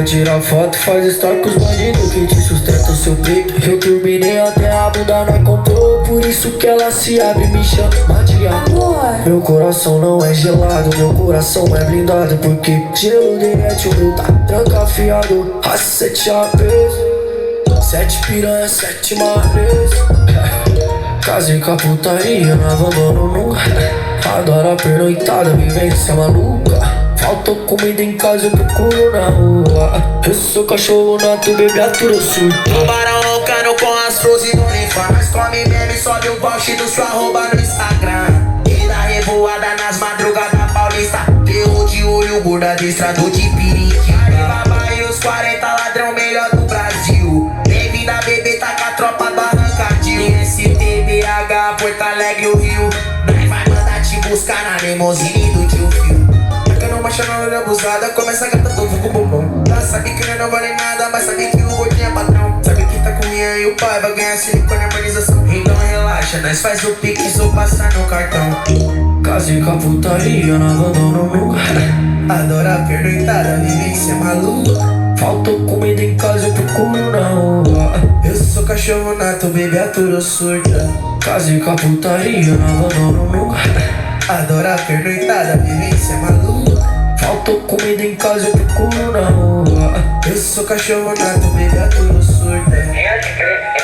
pra tirar foto, faz story com os bandidos que te sustentam seu peito. Eu turbinei até a bunda não comprou, por isso que ela se abre e me chama de amor. Meu coração não é gelado, meu coração é blindado, porque gelo derrete, o meu tá trancafiado. A 7 APs, 7 piranha, 7 mares. Casei com a putaria, não abandono nunca. Adoro a pernoitada, vivência maluca. Faltou comida em casa, eu procuro na rua. Eu sou cachorro nato, bebê aturo surto. Tubarão loucano com as flores do uniforme. Nós come meme, sobe o post do sua arroba no Instagram. E dá revoada nas madrugadas paulista. Terror de olho, gorda adestrador de pirinha. Alibaba e os 40 ladrão melhor do Brasil. Bem-vinda bebê, tá com a tropa do Arrancadinho. STBH, Porto Alegre, o Rio. Nós vai mandar te buscar na limousine do tio Fio. Não baixa na hora abusada, começa a gata todo com o bumbum. Ela sabe que não vale nada, mas sabe que o gordinho é patrão. Sabe que tá com minha e o pai vai ganhar silicone e harmonização. Então relaxa, nós faz o pix ou passar no cartão. Casei com a putaria, não abandono nunca. Adoro a pernoitada, vivência maluca. Faltou comida em casa, eu procuro na rua. Eu sou cachorro nato, bebê aturo surda. Casei com a putaria, não abandono nunca. Adoro a pernoitada, vivência maluca. Faltou comida em casa, eu procuro na rua. Eu sou cachorro nato, bebê aturo surda.